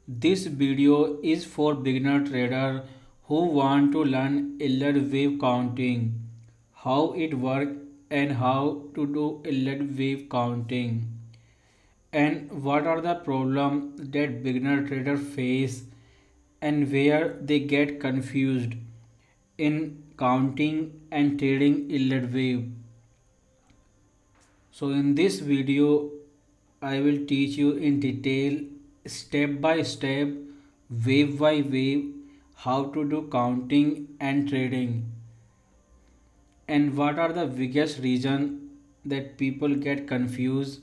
This video is for beginner trader who want to learn Elliott wave counting, how it works and how to do Elliott wave counting, and what are the problems that beginner trader face and where they get confused in counting and trading Elliott wave. So in this video I will teach you in detail, step by step, wave by wave, how to do counting and trading, and what are the biggest reason that people get confused.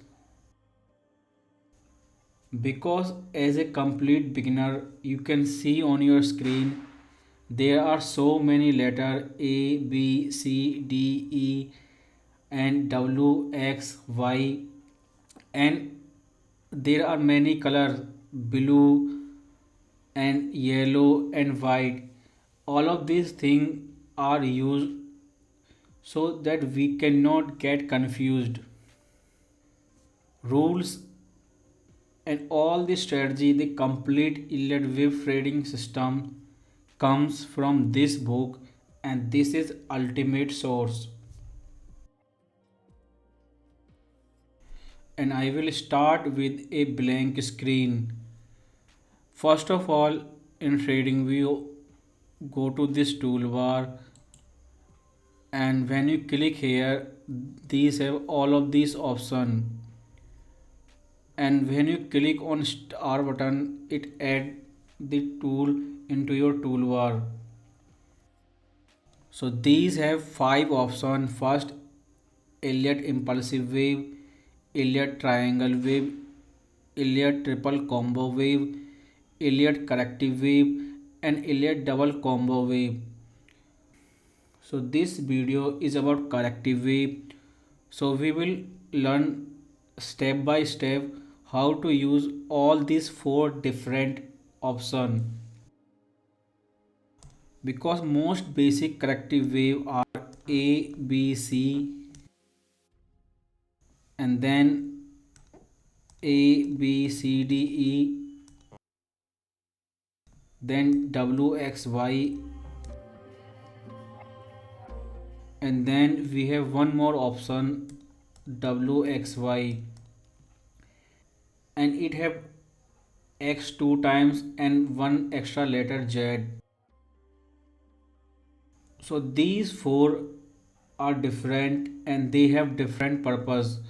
Because as a complete beginner you can see on your screen there are so many letters A, B, C, D, E and W, X, Y, and there are many colors, blue and yellow and white. All of these things are used so that we cannot get confused. Rules and all the strategy, the complete Elliott wave trading system comes from this book, and this is ultimate source. And I will start with a blank screen. First of all, in TradingView, go to this toolbar, and when you click here, these have all of these options. And when you click on star button, it add the tool into your toolbar. So these have 5 options. First, Elliott impulsive wave, Elliott triangle wave, Elliott triple combo wave, Elliott corrective wave, and Elliott double combo wave. So this video is about corrective wave. So we will learn step by step how to use all these 4 different options. Because most basic corrective wave are A, B, C, and then A, B, C, D, E, then W, X, Y, and then we have one more option W, X, Y, and it have X 2 times and one extra letter Z. So these 4 are different and they have different purpose,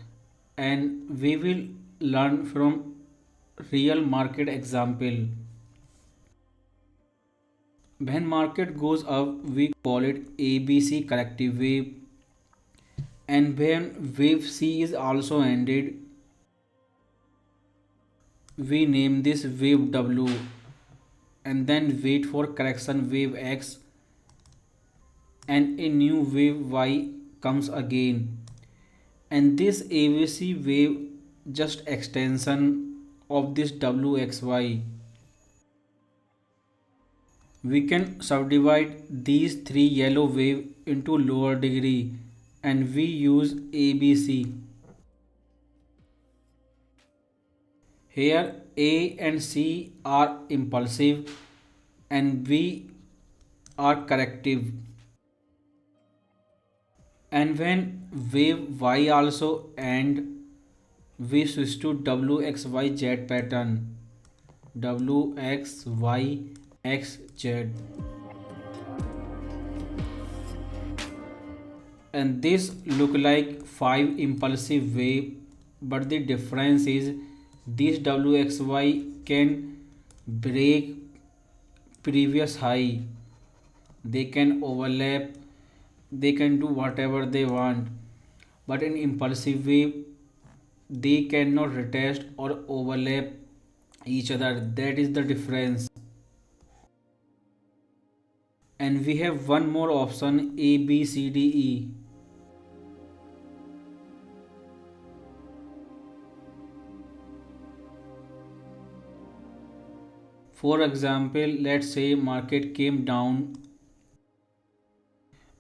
and we will learn from real market example. When market goes up, we call it ABC corrective wave, and when wave C is also ended, we name this wave W, and then wait for correction wave X, and a new wave Y comes again. And this ABC wave just extension of this WXY. We can subdivide these 3 yellow wave into lower degree, and we use ABC. Here A and C are impulsive and B are corrective. And when wave Y also end, we switch to WXYZ pattern. WXYXZ. And this look like 5 impulsive wave, but the difference is this WXY can break previous high, they can overlap, they can do whatever they want, but in impulsive wave they cannot retest or overlap each other. That is the difference. And we have one more option A, B, C, D, E. For example, let's say market came down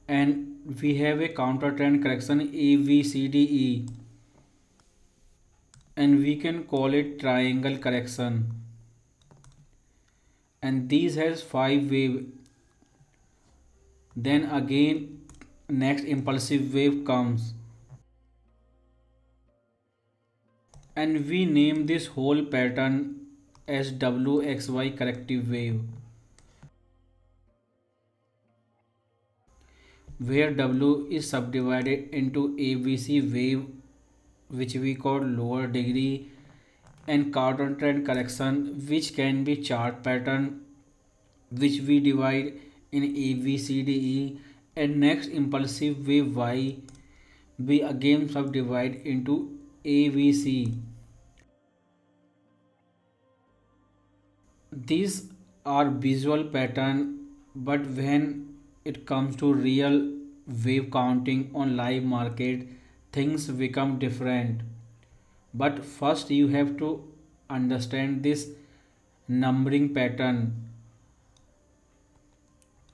and we have a counter trend correction A, B, C, D, E, and we can call it triangle correction. and these has 5 wave. Then again next impulsive wave comes, and we name this whole pattern as WXY corrective wave, where W is subdivided into ABC wave, which we call lower degree, and counter trend correction, which can be chart pattern, which we divide in ABCDE, and next impulsive wave Y we again subdivide into ABC. These are visual pattern, but when it comes to real wave counting on live market, things become different. But first you have to understand this numbering pattern.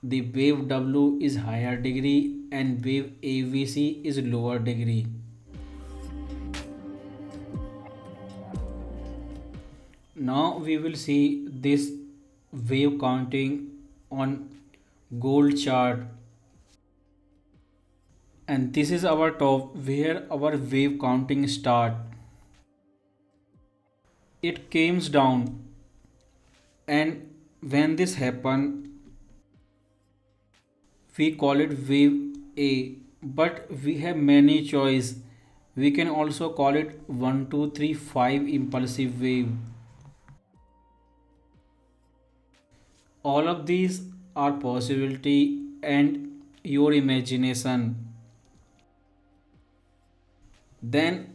The wave W is higher degree and wave ABC is lower degree. Now we will see this wave counting on gold chart, and this is our top where our wave counting start. It comes down, and when this happen we call it wave A, but we have many choice. We can also call it 1 2 3 5 impulsive wave. All of these are possibility and your imagination. Then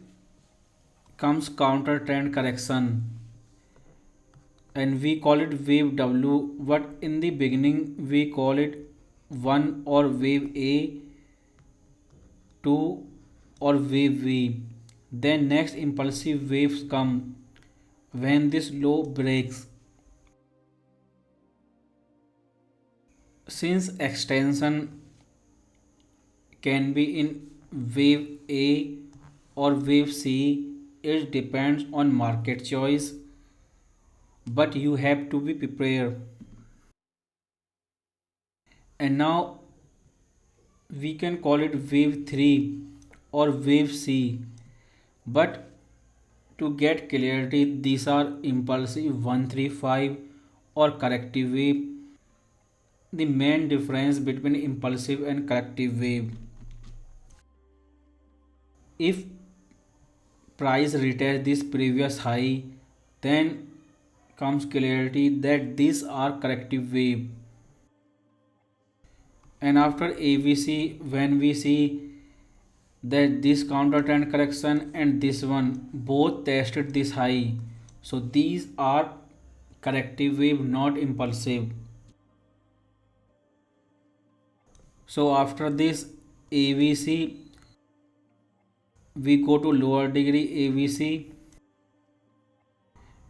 comes counter trend correction, and we call it wave W, but in the beginning we call it 1 or wave A, 2 or wave V. Then next impulsive waves come when this low breaks. Since extension can be in wave A or wave C, it depends on market choice, but you have to be prepared. And now we can call it wave 3 or wave C, but to get clarity these are impulsive 135 or corrective wave. The main difference between impulsive and corrective wave: if price retest this previous high, then comes clarity that these are corrective wave. And after ABC, when we see that this counter trend correction and this one both tested this high, so these are corrective wave, not impulsive. So after this ABC, we go to lower degree ABC,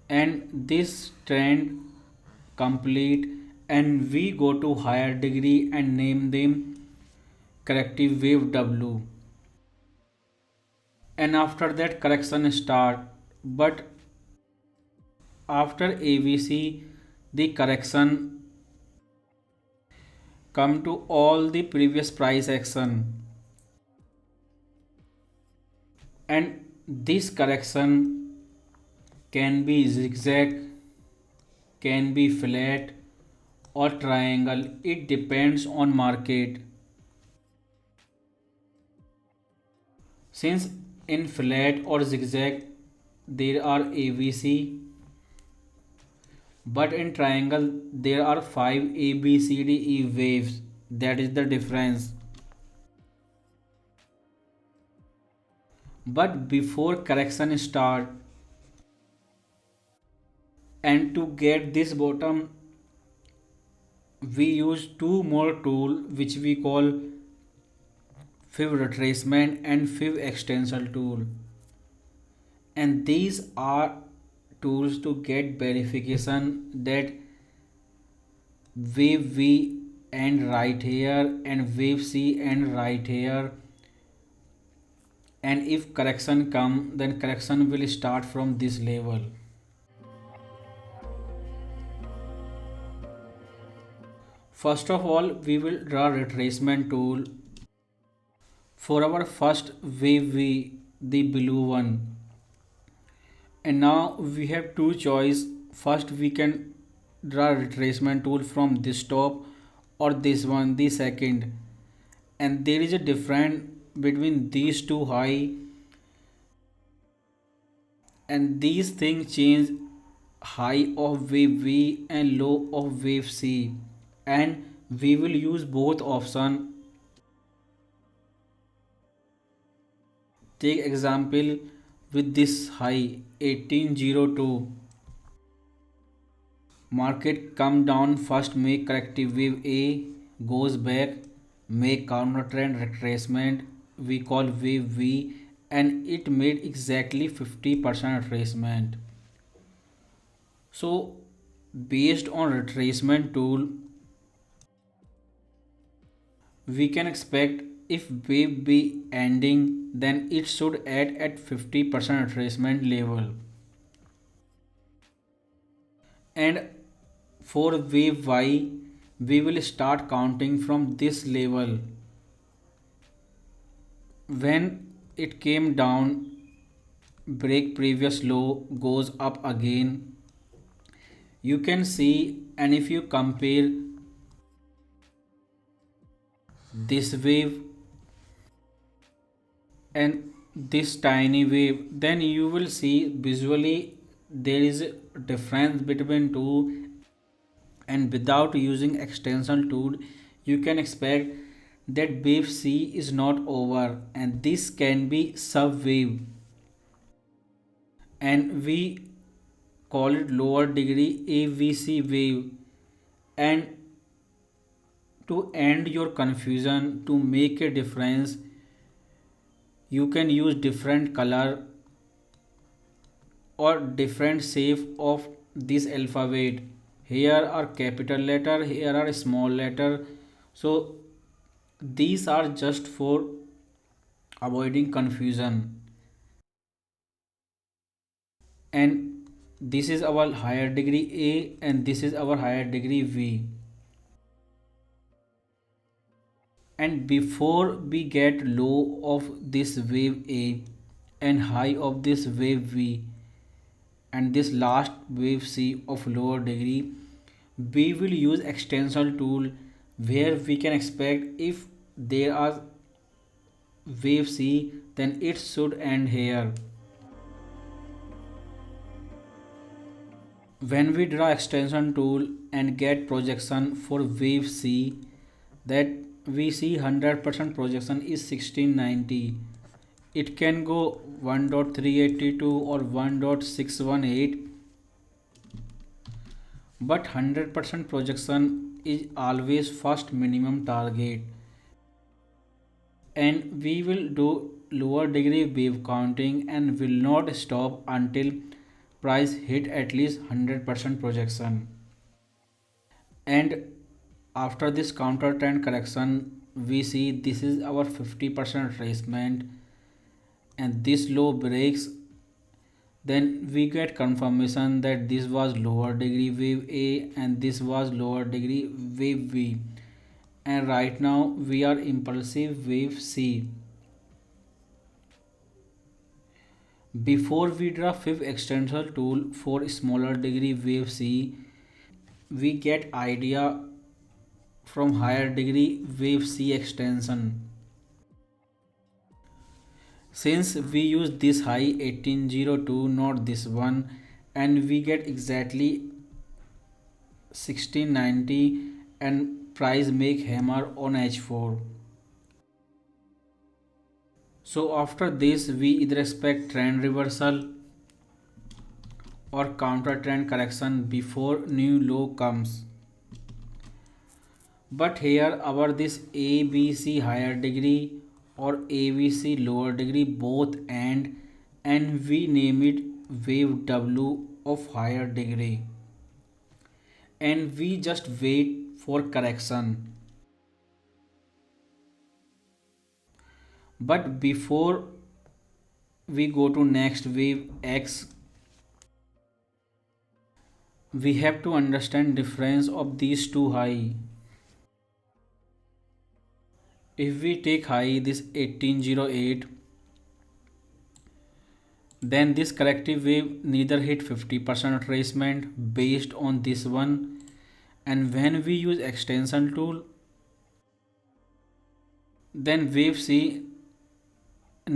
and this trend complete, and we go to higher degree and name them corrective wave W. And after that correction start, but after ABC the correction come to all the previous price action, and this correction can be zigzag, can be flat or triangle, it depends on market. Since in flat or zigzag there are ABC, but in triangle there are 5 ABCDE waves, that is the difference. But before correction start, and to get this bottom, we use two more tool which we call fib retracement and fib extension tool, and these are tools to get verification that wave V end right here and wave C end right here, and if correction come then correction will start from this level. First of all, we will draw retracement tool for our first wave V, the blue one. And now we have two choice. First we can draw retracement tool from this top or this one, the second. And there is a difference between these two high, and these things change high of wave V and low of wave C, and we will use both option. Take example with this high 1802. Market come down, first make corrective wave A, goes back, make counter trend retracement, we call wave V, and it made exactly 50% retracement. So based on retracement tool, we can expect if wave be ending, then it should add at 50% retracement level. And for wave Y, we will start counting from this level. When it came down, break previous low, goes up again. You can see, and if you compare this wave and this tiny wave, then you will see visually there is a difference between two, and without using extension tool you can expect that wave C is not over, and this can be sub wave, and we call it lower degree AVC wave. And to end your confusion, to make a difference, you can use different color or different shape of this alphabet. Here are capital letter, here are small letter. So these are just for avoiding confusion. And this is our higher degree A, and this is our higher degree V. And before we get low of this wave A and high of this wave V and this last wave C of lower degree, we will use extension tool where we can expect if there are wave C, then it should end here. When we draw extension tool and get projection for wave C, that we see 100% projection is 1690. It can go 1.382 or 1.618, but 100% projection is always first minimum target. And we will do lower degree wave counting and will not stop until price hit at least 100% projection. And after this counter trend correction, we see this is our 50% retracement, and this low breaks, then we get confirmation that this was lower degree wave A and this was lower degree wave V, and right now we are impulsive wave C. Before we draw fifth extension tool for smaller degree wave C, we get idea from higher degree wave C extension. Since we use this high 1802, not this one, and we get exactly 1690, and price make hammer on H4. So after this we either expect trend reversal or counter trend correction before new low comes. But here our this ABC higher degree or ABC lower degree both end, and we name it wave W of higher degree, and we just wait for correction. But before we go to next wave X, we have to understand difference of these two high. If we take high this 1808, then this corrective wave neither hit 50% retracement based on this one. And when we use extension tool, then wave C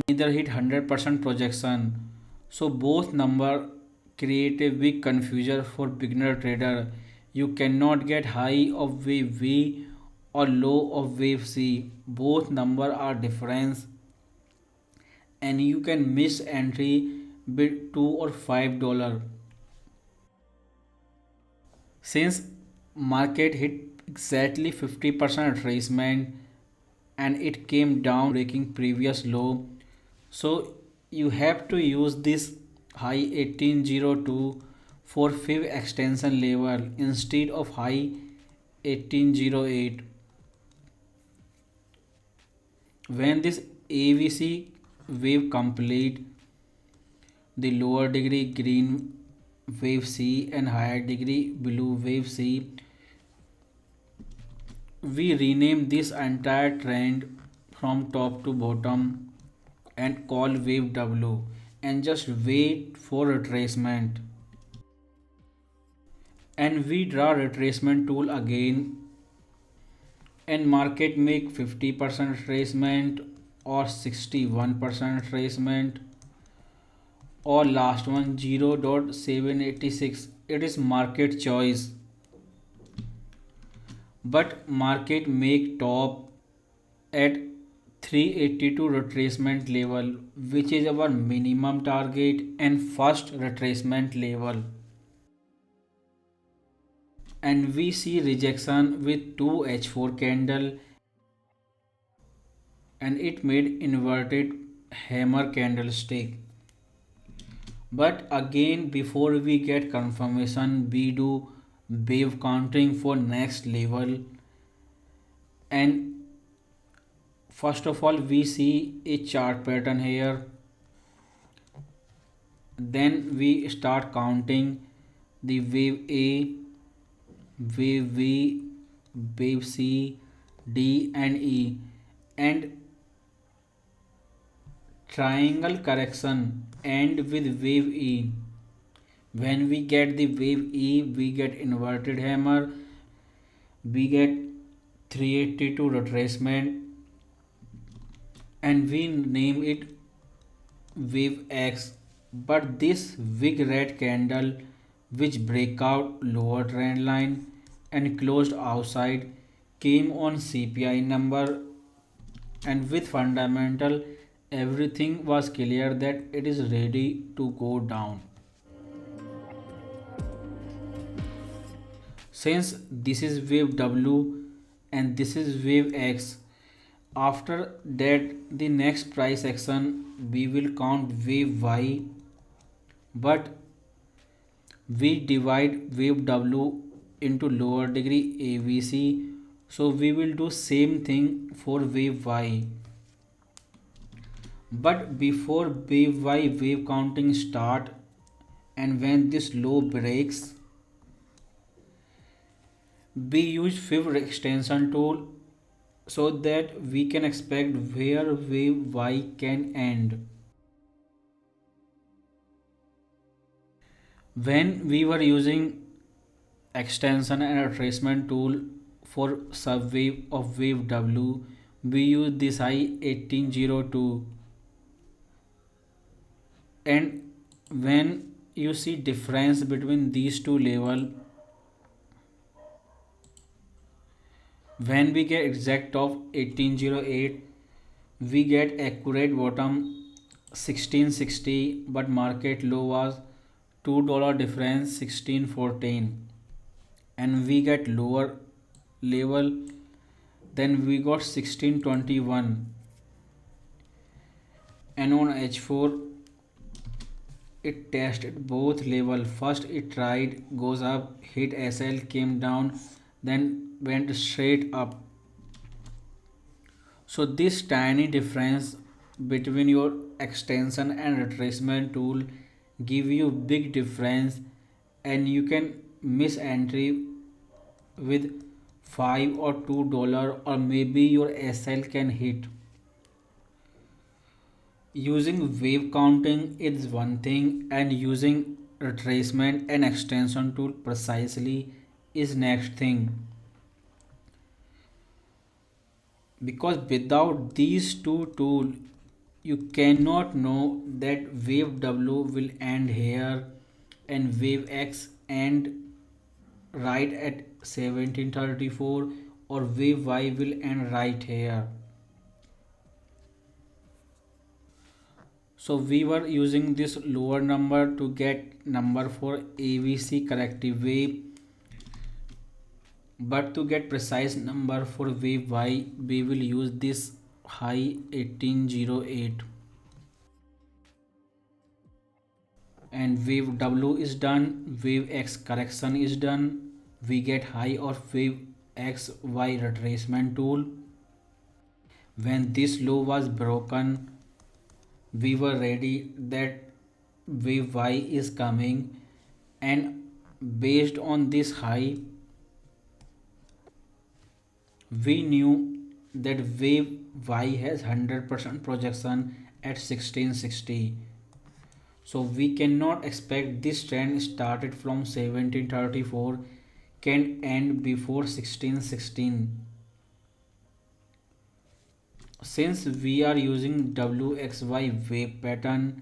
neither hit 100% projection. So both number create a big confusion for beginner trader. You cannot get high of wave V or low of wave C. Both number are different and you can miss entry with $2 or $5. Since market hit exactly 50% retracement and it came down breaking previous low, so you have to use this high 1802 for fib extension level instead of high 1808. When this AVC wave complete, the lower degree green wave C and higher degree blue wave C, we rename this entire trend from top to bottom and call wave W and just wait for retracement. And we draw retracement tool again and market make 50% retracement or 61% retracement or last one 0.786. It is market choice, but market make top at 382 retracement level, which is our minimum target and first retracement level. And we see rejection with 2 H4 candle and it made inverted hammer candlestick. But again, before we get confirmation, we do wave counting for next level. And first of all, we see a chart pattern here. Then we start counting the wave A, wave V, wave C, D and E, and triangle correction end with wave E. When we get the wave E, we get inverted hammer, we get 382 retracement and we name it wave X. But this big red candle which break out lower trend line and closed outside came on CPI number, and with fundamental everything was clear that it is ready to go down. Since this is wave W and this is wave X, after that the next price action we will count wave Y, but we divide wave W into lower degree AVC, so we will do same thing for wave Y. But before wave Y wave counting start and when this low breaks, we use fib extension tool so that we can expect where wave Y can end. When we were using extension and retracement tool for subwave of wave W, we use this high 1802. And when you see difference between these two level, when we get exact of 1808, we get accurate bottom 1660, but market low was $2 difference 1614, and we get lower level, then we got 1621, and on H4 it tested both level. First it tried goes up, hit SL, came down, then went straight up. So this tiny difference between your extension and retracement tool give you big difference, and you can miss entry with 5 or $2, or maybe your SL can hit. Using wave counting is one thing, and using retracement and extension tool precisely is next thing. Because without these two tools, you cannot know that wave W will end here and wave X end right at 1734, or wave Y will end right here. So we were using this lower number to get number for ABC corrective wave, but to get precise number for wave Y, we will use this high 1808. And wave W is done, wave X correction is done, we get high of wave XY retracement tool. When this low was broken, we were ready that wave Y is coming, and based on this high, we knew that wave Y has 100% projection at 1660. So we cannot expect this trend started from 1734 can end before 1616. Since we are using WXY wave pattern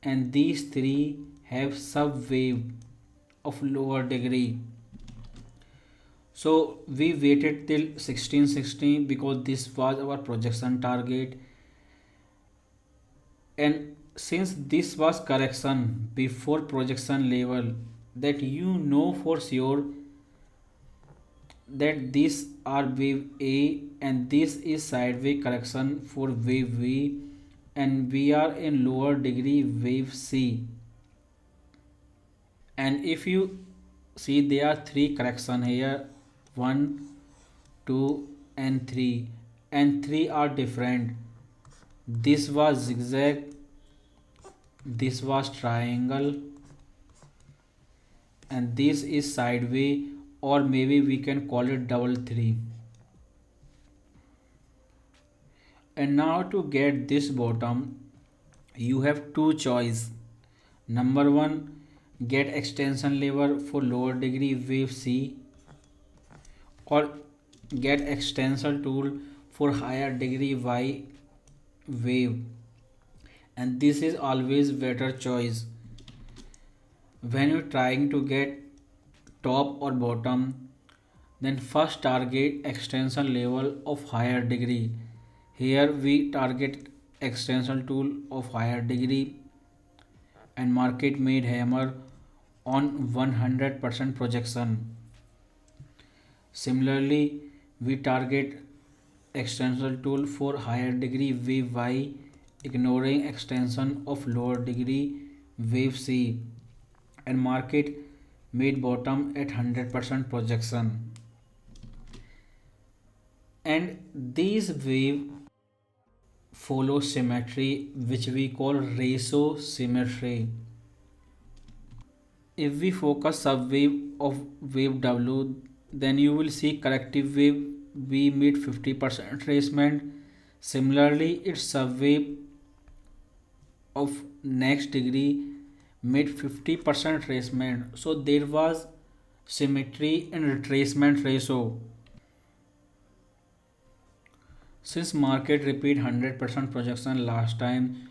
and these three have sub wave of lower degree, so we waited till 1660 because this was our projection target, and since this was correction before projection level, that you know for sure that these are wave A and this is sideways correction for wave V, and we are in lower degree wave C. And if you see, there are three correction here, 1, 2 and 3, and 3 are different. This was zigzag, this was triangle, and this is sideways, or maybe we can call it double 3. And now to get this bottom, you have two choice. Number 1, get extension lever for lower degree wave C, or get extension tool for higher degree Y wave, and this is always better choice. When you're trying to get top or bottom, then first target extension level of higher degree. Here we target extension tool of higher degree, and market made hammer on 100% projection. Similarly, we target extension tool for higher degree wave Y, ignoring extension of lower degree wave C, and market made bottom at 100% projection. And these wave follow symmetry, which we call ratio symmetry. If we focus subwave of wave W, then you will see corrective wave V made 50% retracement. Similarly, its subwave of next degree made 50% retracement. So there was symmetry in retracement ratio. Since market repeat 100% projection last time,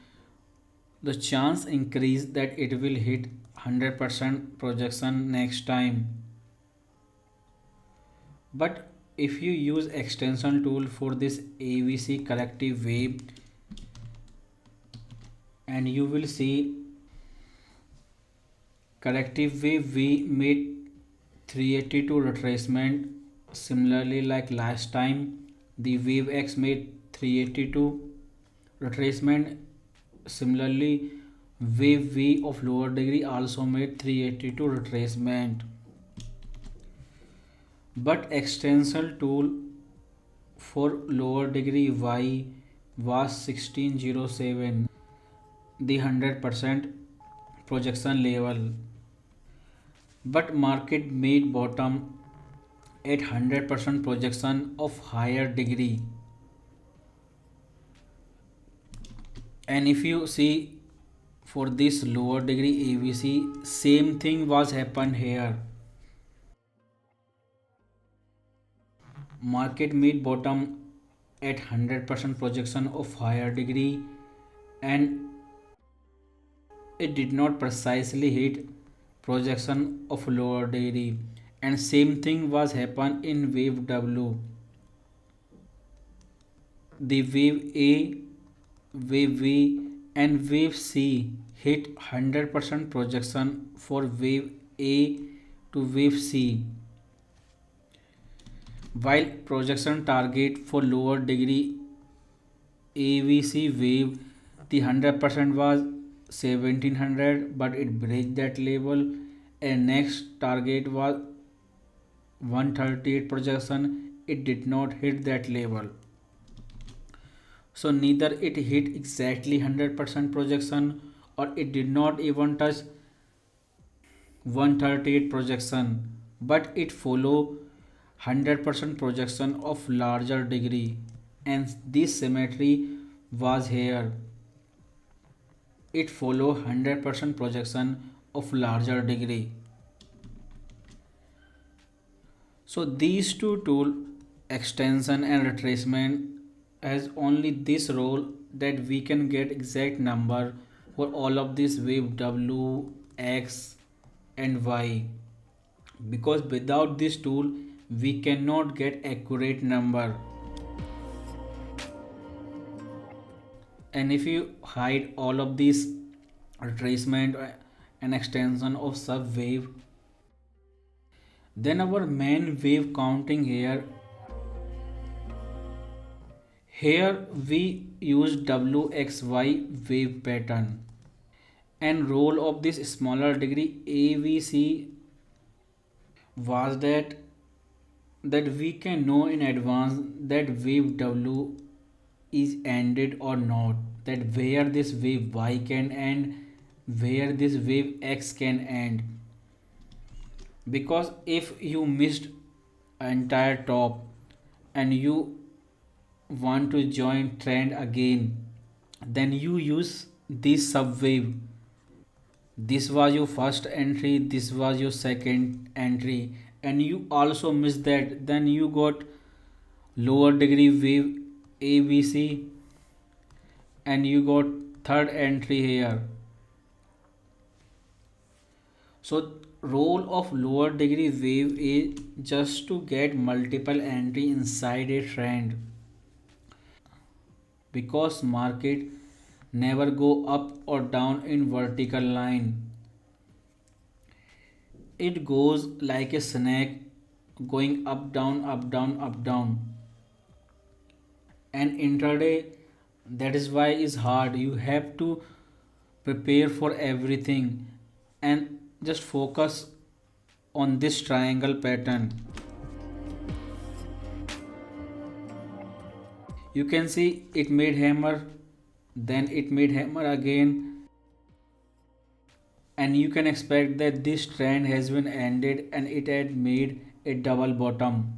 the chance increased that it will hit 100% projection next time. But if you use extension tool for this ABC corrective wave, and you will see corrective wave V made 382 retracement. Similarly, like last time, the wave X made 382 retracement. Similarly, wave V of lower degree also made 382 retracement. But extension tool for lower degree Y was 1607, the 100% projection level. But market made bottom at 100% projection of higher degree. And if you see for this lower degree ABC, same thing was happened here. Market made bottom at 100% projection of higher degree, and it did not precisely hit projection of lower degree, and same thing was happen in wave W. The wave A, wave V and wave C hit 100% projection for wave A to wave C, while projection target for lower degree AVC wave, the 100% was 1700, but it break that level, and next target was 138 projection. It did not hit that level. So neither it hit exactly 100% projection, or it did not even touch 138 projection, but it follow 100% projection of larger degree, and this symmetry was here. It follow 100% projection of larger degree. So these two tool, extension and retracement, has only this role that we can get exact number for all of this wave W, X and Y, because without this tool we cannot get accurate number. And if you hide all of these retracement and extension of sub wave, then our main wave counting here we use WXY wave pattern, and role of this smaller degree AVC was that we can know in advance that wave W is ended or not, that where this wave Y can end, where this wave X can end. Because if you missed entire top and you want to join trend again, then you use this subwave. This was your first entry, this was your second entry, and you also missed that, then you got lower degree wave ABC, and you got third entry here. So role of lower degree wave is just to get multiple entry inside a trend, because market never go up or down in vertical line. It goes like a snake, going up down up down up down. And intraday, that is why is hard. You have to prepare for everything and just focus on this triangle pattern. You can see it made hammer, then it made hammer again, and you can expect that this trend has been ended and it had made a double bottom.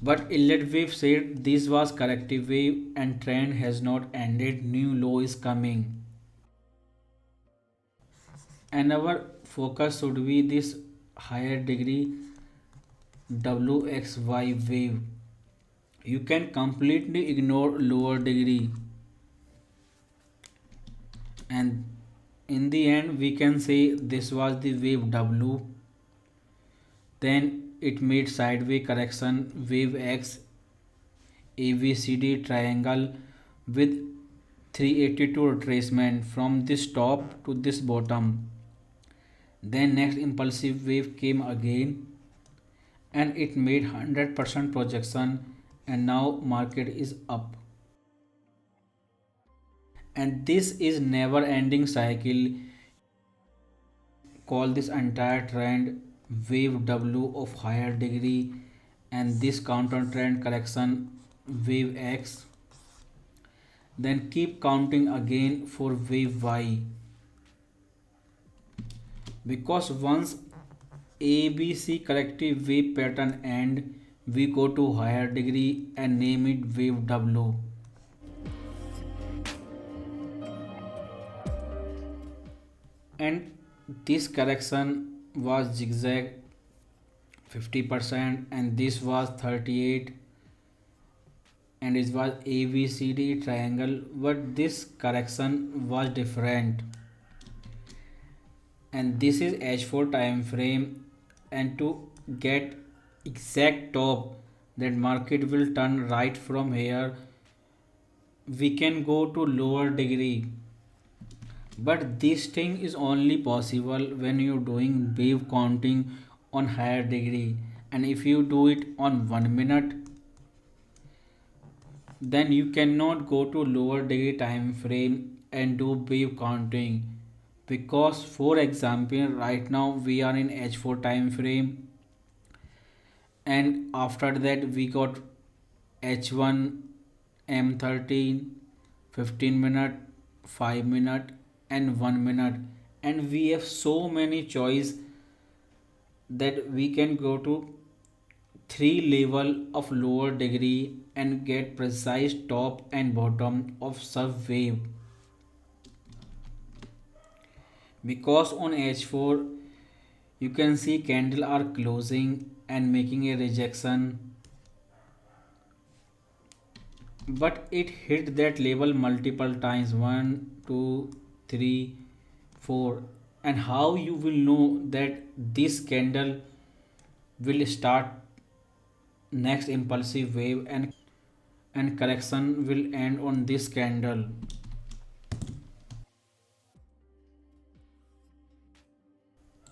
But Elliott wave said this was corrective wave and trend has not ended, new low is coming. And our focus should be this higher degree WXY wave. You can completely ignore lower degree, and in the end we can say this was the wave W, then it made sideways correction wave X, ABCD triangle with 382 retracement from this top to this bottom. Then next impulsive wave came again and it made 100% projection, and now market is up. And this is never ending cycle. Call this entire trend wave W of higher degree, and this counter trend correction wave X. Then keep counting again for wave Y, because once ABC corrective wave pattern and we go to higher degree and name it wave W. And this correction was zigzag 50% and this was 38 and it was ABCD triangle, but this correction was different. And this is H4 time frame, and to get exact top that market will turn right from here, we can go to lower degree, but this thing is only possible when you're doing wave counting on higher degree, and if you do it on 1 minute, then you cannot go to lower degree time frame and do wave counting, because for example right now we are in H4 time frame and after that we got H1 M13 15 minute 5 minute and 1 minute, and we have so many choice that we can go to three level of lower degree and get precise top and bottom of sub wave, because on H4 you can see candle are closing and making a rejection, but it hit that level multiple times 1 2 3 4. And how you will know that this candle will start next impulsive wave and correction will end on this candle?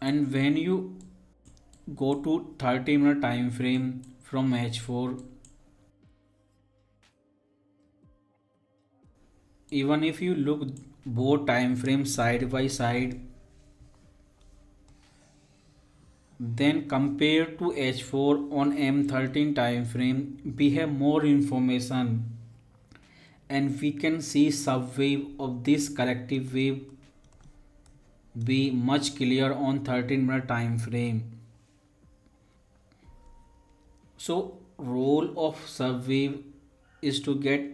And when you go to 30-minute time frame from H4, even if you look both time frames side by side, then compared to H4 on M13 time frame, we have more information and we can see subwave of this corrective wave be much clear on 13-minute time frame. So role of subwave is to get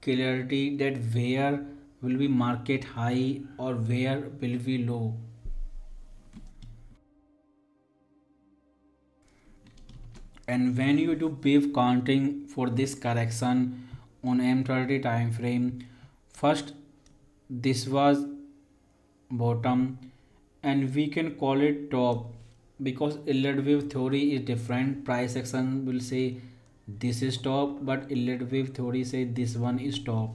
clarity that where will be market high or where will be low. And when you do wave counting for this correction on M30 time frame, first this was bottom and we can call it top, because Elliott wave theory is different. Price action will say this is top, but Elliott wave theory say this one is top.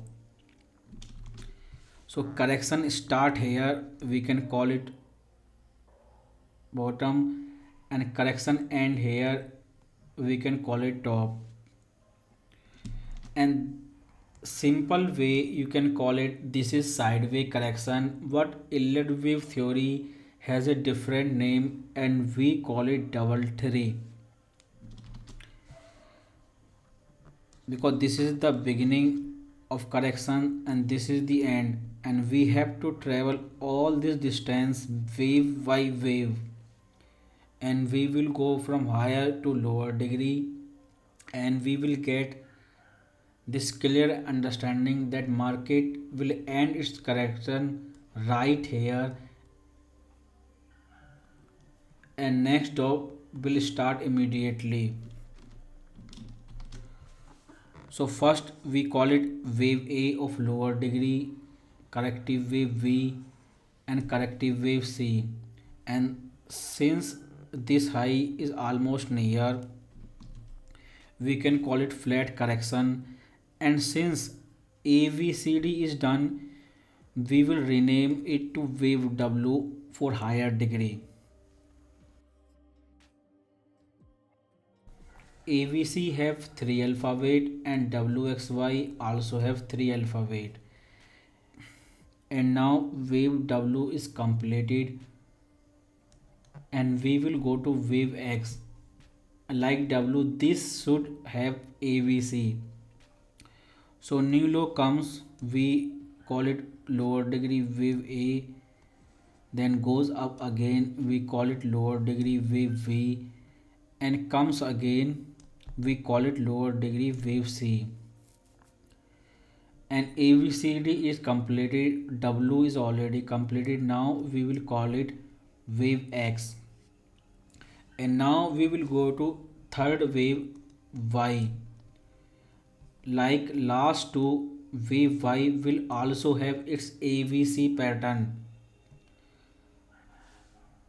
So correction start here, we can call it bottom, and correction end here, we can call it top. And simple way you can call it, this is sideways correction, but Elliott wave theory has a different name and we call it double tree, because this is the beginning of correction and this is the end, and we have to travel all this distance wave by wave, and we will go from higher to lower degree, and we will get this clear understanding that market will end its correction right here and next drop will start immediately. So first we call it wave A of lower degree, corrective wave V and corrective wave C, and since this high is almost near, we can call it flat correction, and since ABCD is done, we will rename it to wave W for higher degree. ABC have 3 alphabet and WXY also have 3 alphabet. And now wave W is completed and we will go to wave X. Like W, this should have ABC. So new low comes, we call it lower degree wave A. then goes up again, we call it lower degree wave V, and comes again, we call it lower degree wave C. And ABCD is completed, W is already completed. Now we will call it wave X. And now we will go to third wave Y. Like last two, wave Y will also have its ABC pattern.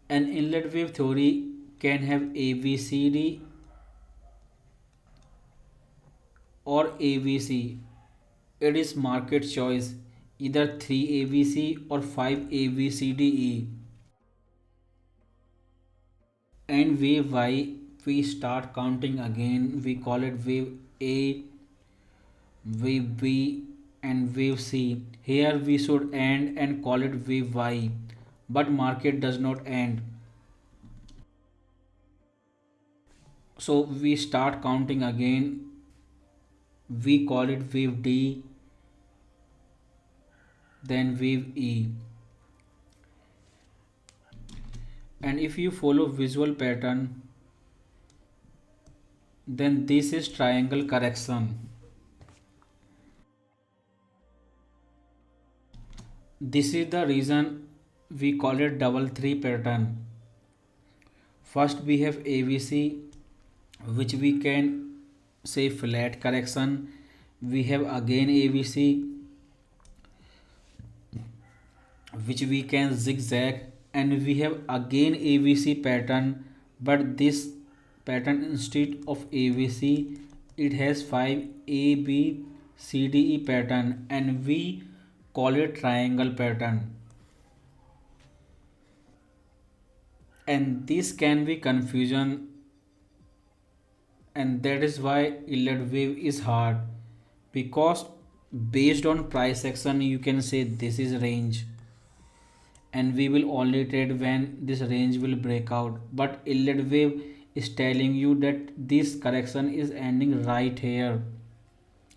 An inlet wave theory can have ABCD or ABC. It is market choice, either 3 ABC or 5 ABCDE. And wave Y, we start counting again. We call it wave A, wave B, and wave C. Here we should end and call it wave Y, but market does not end. So we start counting again. We call it wave D, then wave E. And if you follow visual pattern, then this is triangle correction. This is the reason we call it double three pattern. First we have ABC, which we can say flat correction. We have again ABC, which we can zigzag, and we have again ABC pattern, but this pattern, instead of ABC, it has 5 ABCDE pattern, and we call it triangle pattern. And this can be confusion, and that is why Elliott wave is hard, because based on price action you can say this is range, and we will only trade when this range will break out. But Elliott wave is telling you that this correction is ending right here,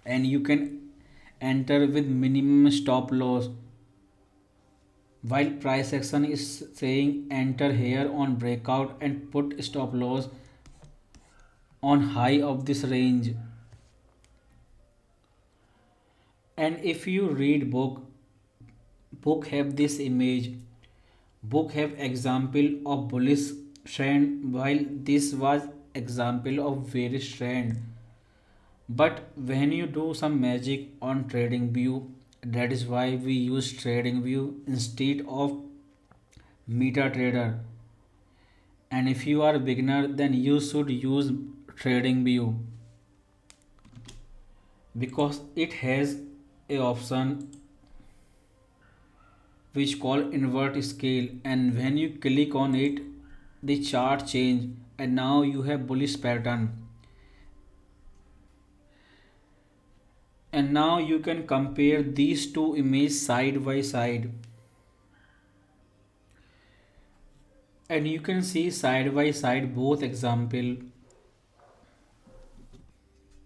and you can enter with minimum stop loss, while price action is saying enter here on breakout and put stop loss on high of this range. And if you read book have this image, book have example of bullish trend, while this was example of bearish trend. But when you do some magic on trading view, that is why we use trading view instead of MetaTrader. And if you are a beginner, then you should use trading view, because it has a option which call invert scale, and when you click on it, the chart change, and now you have bullish pattern. And now you can compare these two images side by side, and you can see side by side both example,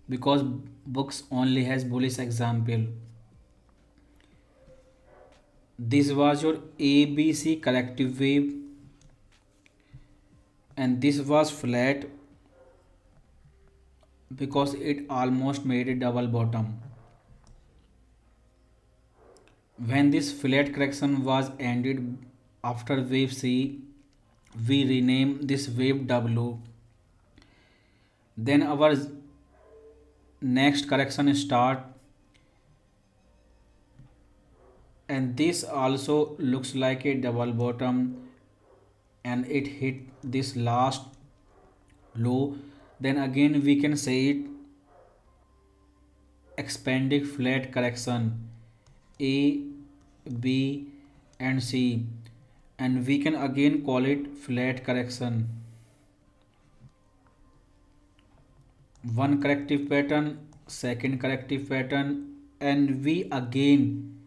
because books only has bullish example. This was your ABC corrective wave, and this was flat because it almost made a double bottom. When this flat correction was ended after wave C, we rename this wave W. Then our next correction start, and this also looks like a double bottom, and it hit this last low. Then again we can say it expanding flat correction A, B, and C, and we can again call it flat correction. One corrective pattern, second corrective pattern, and we again,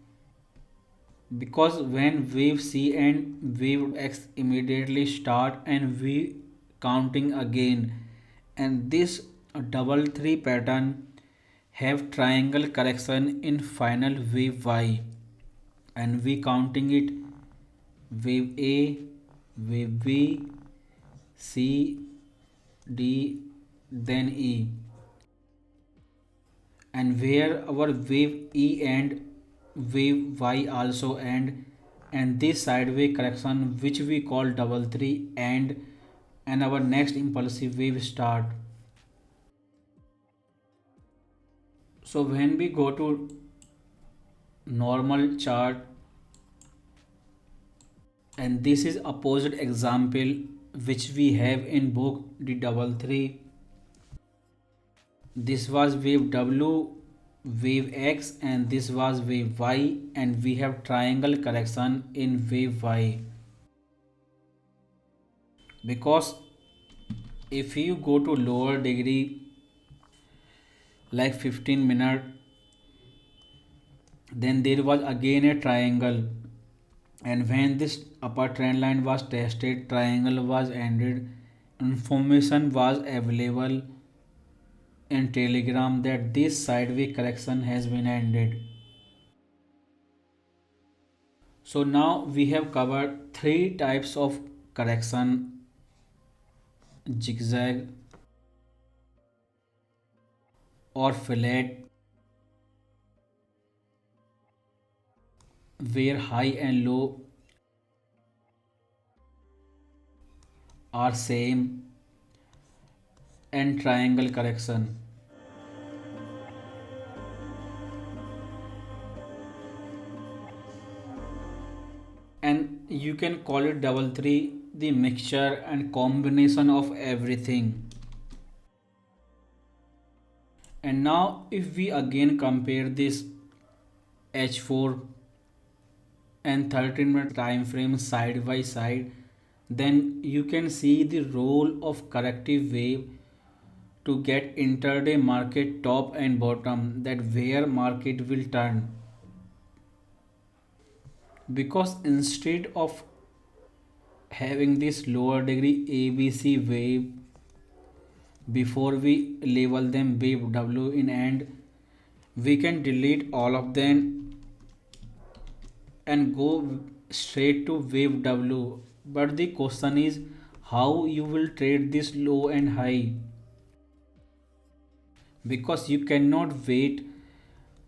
because when wave C and wave X immediately start, and we counting again, and this double three pattern have triangle correction in final wave Y, and we counting it wave A, wave B, C, D, then E, and where our wave E and wave Y also end, and this sideways correction which we call double three end, and our next impulsive wave start. So when we go to normal chart, and this is opposite example which we have in book the double three. This was wave W, wave X, and this was wave Y, and we have triangle correction in wave Y. Because if you go to lower degree like 15 minute, then there was again a triangle, and when this upper trend line was tested, triangle was ended. Information was available in telegram that this sideways correction has been ended. So now we have covered three types of correction: zigzag or flat, where high and low are same, and triangle correction. And you can call it double three, the mixture and combination of everything. And now if we again compare this H4 and 13-minute time frame side by side, then you can see the role of corrective wave to get intraday market top and bottom, that where market will turn. Because instead of having this lower degree ABC wave, before we label them wave W in end, we can delete all of them and go straight to wave W. But the question is how you will trade this low and high, because you cannot wait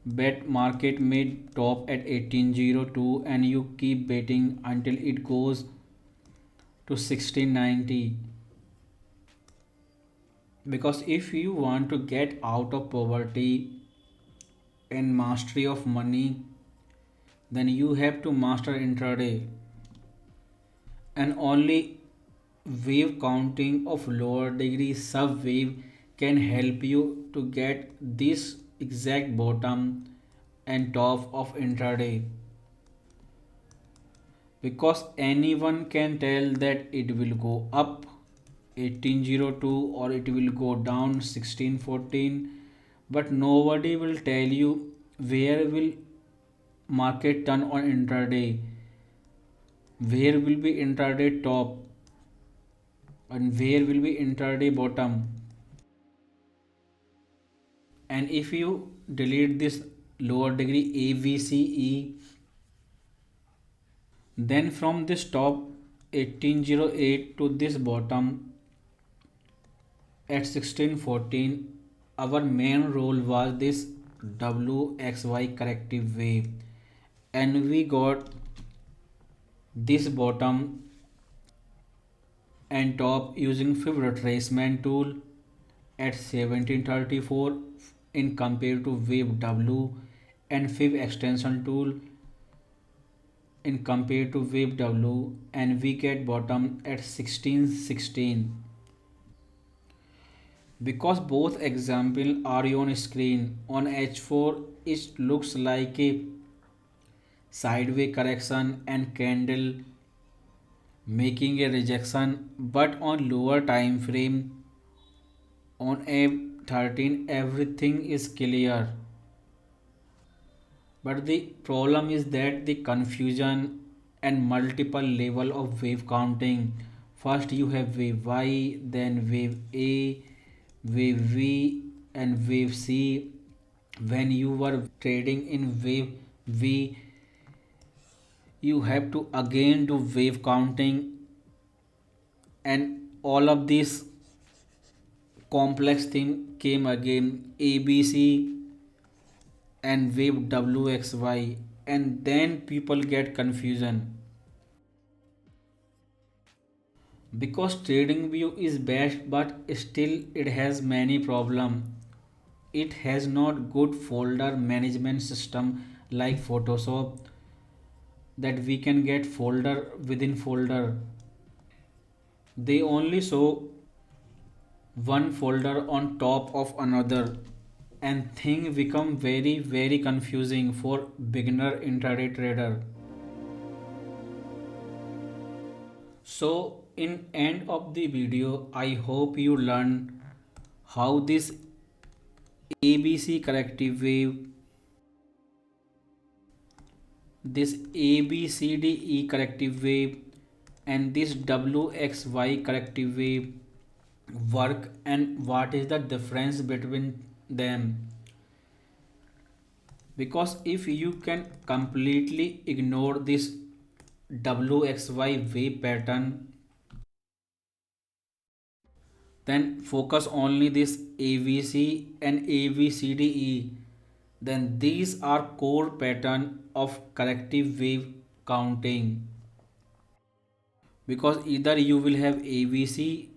bet market may top at 1802 and you keep betting until it goes to 1690. Because if you want to get out of poverty and mastery of money, then you have to master intraday, and only wave counting of lower degree sub wave can help you to get this exact bottom and top of intraday. Because anyone can tell that it will go up 1802 or it will go down 1614, but nobody will tell you where will market turn on intraday, where will be intraday top and where will be intraday bottom. And if you delete this lower degree AVCE, then from this top 1808 to this bottom at 1614, our main role was this WXY corrective wave, and we got this bottom and top using fib retracement tool at 1734 in compared to wave W, and fib extension tool in compared to wave W, and we get bottom at 1616. Because both example are on screen, on H4 it looks like a sideways correction and candle making a rejection, but on lower time frame on A13 everything is clear. But the problem is that the confusion and multiple level of wave counting. First you have wave Y, then wave A, wave V, and wave C. When you were trading in wave V, You have to again do wave counting, and all of this complex thing came again, ABC and wave WXY, and then people get confusion because trading view is best, but still it has many problem. It has not good folder management system like Photoshop, that we can get folder within folder. They only show one folder on top of another, and thing become very confusing for beginner intraday trader. So in end of the video, I hope you learn how this ABC corrective wave, this ABCDE corrective wave, and this WXY corrective wave work, and what is the difference between them. Because if you can completely ignore this WXY wave pattern, then focus only this ABC and ABCDE, then these are core pattern of corrective wave counting. Because either you will have ABC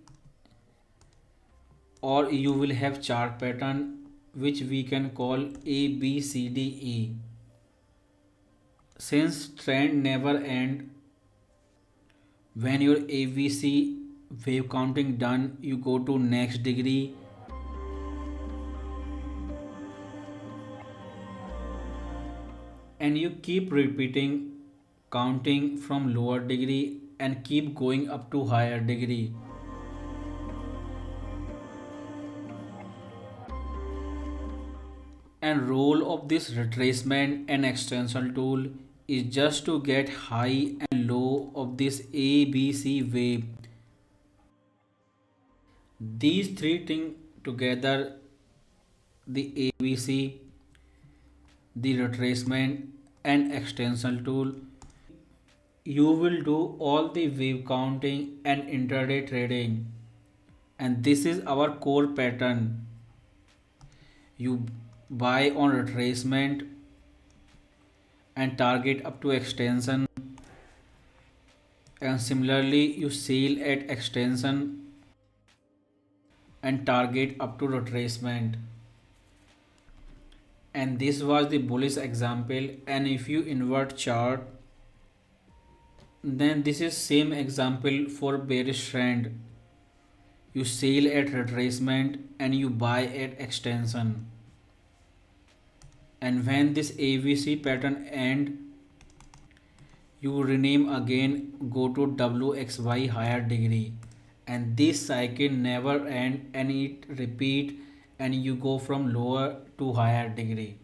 or you will have chart pattern which we can call ABCDE. Since trend never end, when your ABC wave counting done, you go to next degree, and you keep repeating counting from lower degree and keep going up to higher degree. And role of this retracement and extension tool is just to get high and low of this ABC wave. These three things together, the ABC, the retracement and extension tool, you will do all the wave counting and intraday trading. And this is our core pattern. You buy on retracement and target up to extension, and similarly you sell at extension and target up to retracement. And this was the bullish example, and if you invert chart, then this is same example for bearish trend. You sell at retracement and you buy at extension, and when this ABC pattern end, you rename again, go to WXY higher degree, and this cycle never end and it repeat, and you go from lower to higher degree.